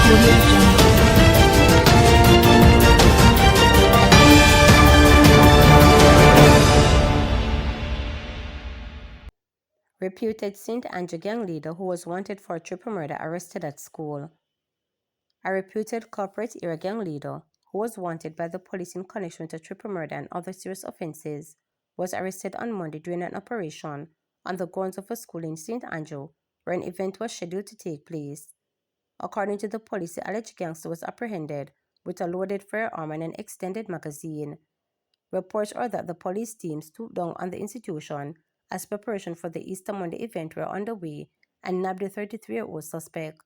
Audio Jungle. Reputed St. Andrew gang leader who was wanted for a triple murder arrested at school. A reputed corporate era gang leader who was wanted by the police in connection with a triple murder and other serious offenses was arrested on Monday during an operation on the grounds of a school in St. Andrew where an event was scheduled to take place. According to the police, the alleged gangster was apprehended with a loaded firearm and an extended magazine. Reports are that the police team stood down on the institution as preparation for the Easter Monday event were underway and nabbed the 33-year-old suspect.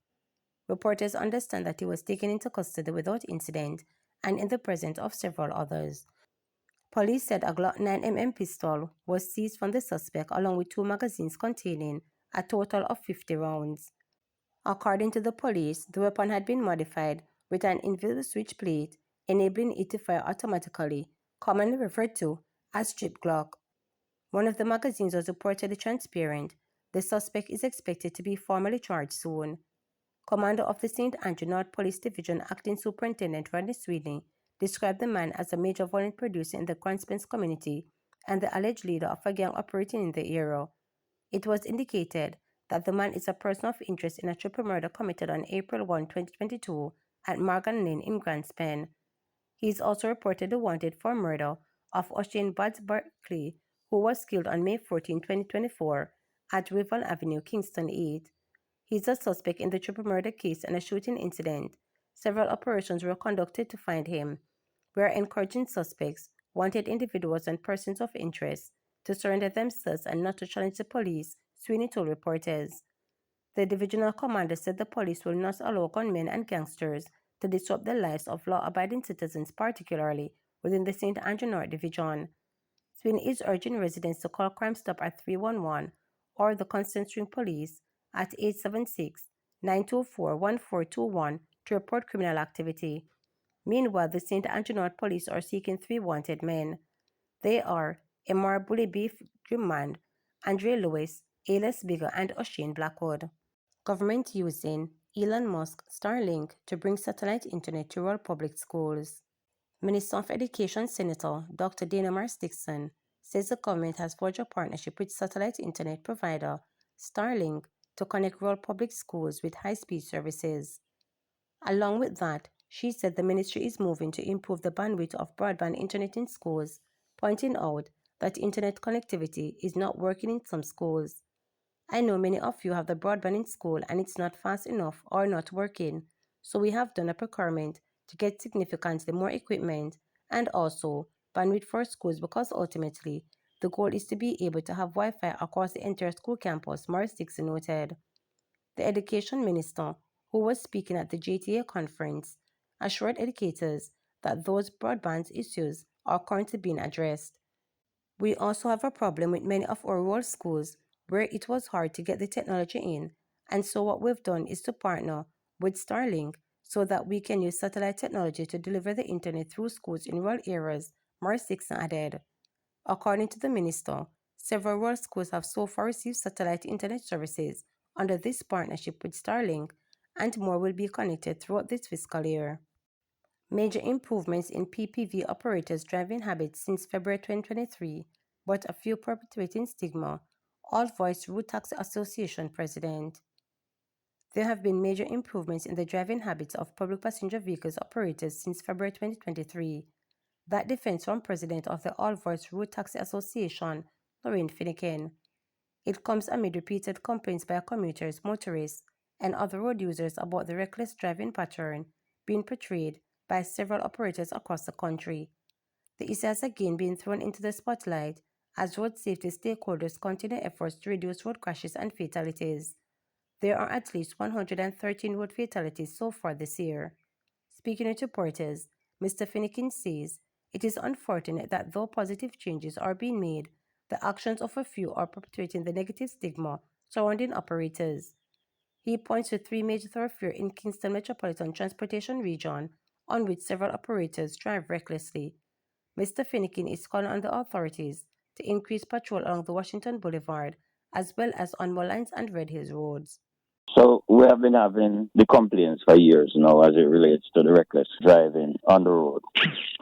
Reporters understand that he was taken into custody without incident and in the presence of several others. Police said a Glock 9mm pistol was seized from the suspect along with 2 magazines containing a total of 50 rounds. According to the police, the weapon had been modified with an invisible switch plate enabling it to fire automatically, commonly referred to as strip Glock. One of the magazines was reportedly transparent. The suspect is expected to be formally charged soon. Commander of the St. Andrew North Police Division Acting Superintendent Rodney Sweeney described the man as a major violent producer in the Grand Spence community and the alleged leader of a gang operating in the area. It was indicated that the man is a person of interest in a triple murder committed on April 1, 2022 at Morgan Lane in Grand Spence. He is also reportedly wanted for murder of Ocean Buds Barkley, who was killed on May 14, 2024 at Rival Avenue, Kingston 8. He is a suspect in the triple murder case and a shooting incident. Several operations were conducted to find him. We are encouraging suspects, wanted individuals and persons of interest to surrender themselves and not to challenge the police, Sweeney told reporters. The divisional commander said the police will not allow gunmen and gangsters to disrupt the lives of law-abiding citizens, particularly within the St. Andrew North Division. Sweeney is urging residents to call Crime Stop at 311 or the Constant String Police at 876-924-1421 to report criminal activity. Meanwhile, the St. Andrew North Police are seeking 3 wanted men. They are Emar Bully Beef Grimmand, Andre Lewis, Alias Bigger, and O'Shane Blackwood. Government using Elon Musk Starlink to bring satellite internet to rural public schools. Minister of Education Senator Dr. Dana Marx-Dixon says the government has forged a partnership with satellite internet provider Starlink to connect rural public schools with high-speed services. Along with that, she said the ministry is moving to improve the bandwidth of broadband internet in schools, pointing out that internet connectivity is not working in some schools. I know many of you have the broadband in school and it's not fast enough or not working, so we have done a procurement to get significantly more equipment and also bandwidth for schools because ultimately the goal is to be able to have Wi-Fi across the entire school campus, Morris Dixon noted. The education minister, who was speaking at the JTA conference, assured educators that those broadband issues are currently being addressed. We also have a problem with many of our rural schools where it was hard to get the technology in, and so what we've done is to partner with Starlink so that we can use satellite technology to deliver the internet through schools in rural areas, Morris Dixon added. According to the minister, several rural schools have so far received satellite internet services under this partnership with Starlink, and more will be connected throughout this fiscal year. Major improvements in PPV operators' driving habits since February 2023, but a few perpetuating stigma, All Voice Road Taxi Association President. There have been major improvements in the driving habits of public passenger vehicles operators since February 2023. That defense from President of the All Voice Road Taxi Association, Lorraine Finnegan. It comes amid repeated complaints by commuters, motorists, and other road users about the reckless driving pattern being portrayed by several operators across the country. The issue has again been thrown into the spotlight as road safety stakeholders continue efforts to reduce road crashes and fatalities. There are at least 113 road fatalities so far this year. Speaking with reporters, Mr. Finnegan says it is unfortunate that though positive changes are being made, the actions of a few are perpetuating the negative stigma surrounding operators. He points to 3 major thoroughfares in Kingston Metropolitan Transportation Region on which several operators drive recklessly. Mr. Finnegan is calling on the authorities to increase patrol along the Washington Boulevard as well as on Mullines and Red Hills roads. So we have been having the complaints for years now as it relates to the reckless driving on the road.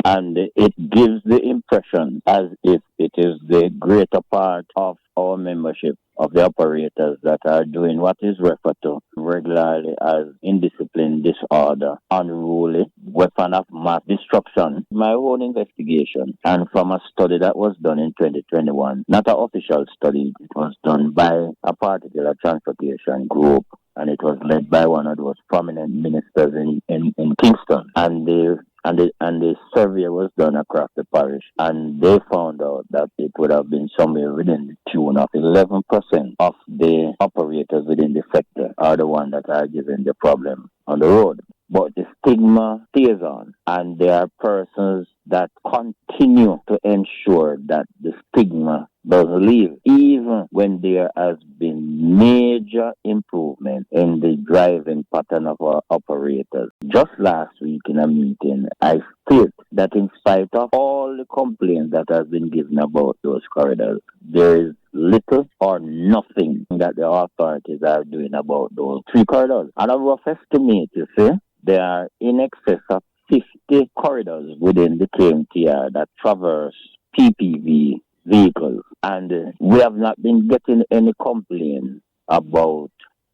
And it gives the impression as if it is the greater part of our membership of the operators that are doing what is referred to regularly as indiscipline, disorder, unruly, weapon of mass destruction. My own investigation, and from a study that was done in 2021, not an official study, it was done by a particular transportation group, and it was led by one of those prominent ministers in Kingston. And the survey was done across the parish, and they found out that it would have been somewhere within the tune of 11% of the operators within the sector are the ones that are giving the problem on the road. But the stigma stays on, and there are persons that continue to ensure that the stigma doesn't leave, even when there has been major improvement in the driving pattern of our operators. Just last week in a meeting, I state that in spite of all the complaints that have been given about those corridors, there is little or nothing that the authorities are doing about those three corridors. And a rough estimate, you see, there are in excess of 50 corridors within the KMTR that traverse PPV vehicles. And we have not been getting any complaint about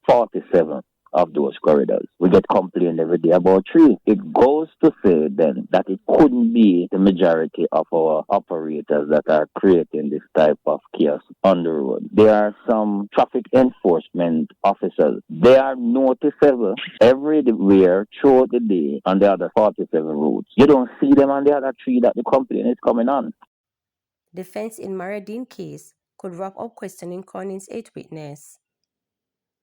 47 of those corridors. We get complained every day about three. It goes to say then that it couldn't be the majority of our operators that are creating this type of chaos on the road. There are some traffic enforcement officers. They are noticeable everywhere throughout the day on the other 47 routes. You don't see them on the other three that the complaint is coming on. Defense in Maradine case could wrap up questioning Cronin's 8th witness.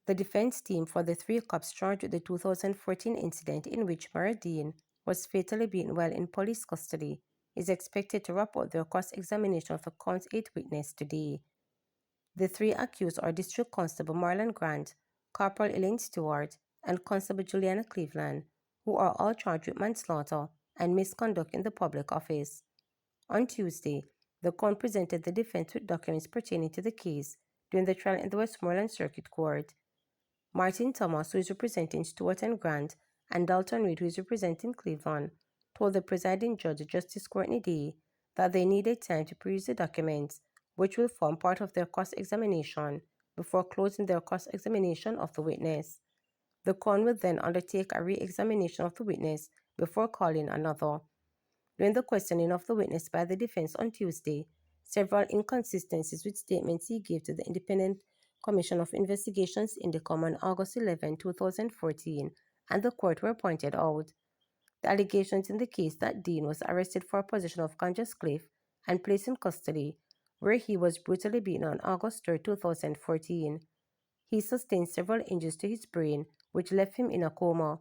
The defense team for the three cops charged with the 2014 incident in which Maradine was fatally beaten while in police custody is expected to wrap up their cross-examination for Crown's 8th witness today. The three accused are District Constable Marlon Grant, Corporal Elaine Stewart, and Constable Juliana Cleveland, who are all charged with manslaughter and misconduct in the public office. On Tuesday, the Crown presented the defense with documents pertaining to the case during the trial in the Westmoreland Circuit Court. Martin Thomas, who is representing Stewart and Grant, and Dalton Reed, who is representing Cleveland, told the presiding judge, Justice Courtney Day, that they needed time to peruse the documents, which will form part of their cross-examination, before closing their cross-examination of the witness. The Crown will then undertake a re-examination of the witness before calling another. During the questioning of the witness by the defense on Tuesday, several inconsistencies with statements he gave to the Independent Commission of Investigations INDECOM on August 11, 2014, and the court were pointed out. The allegations in the case that Dean was arrested for possession of Ganges Cliff and placed in custody, where he was brutally beaten on August 3, 2014. He sustained several injuries to his brain, which left him in a coma.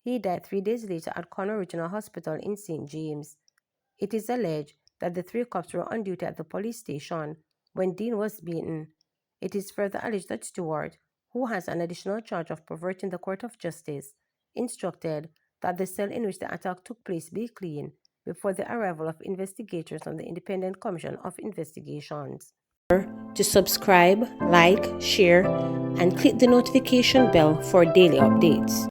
He died 3 days later at Connor Regional Hospital in St. James. It is alleged that the three cops were on duty at the police station when Dean was beaten. It is further alleged that Stewart, who has an additional charge of perverting the court of justice, instructed that the cell in which the attack took place be cleaned before the arrival of investigators from the Independent Commission of Investigations. To subscribe, like, share, and click the notification bell for daily updates.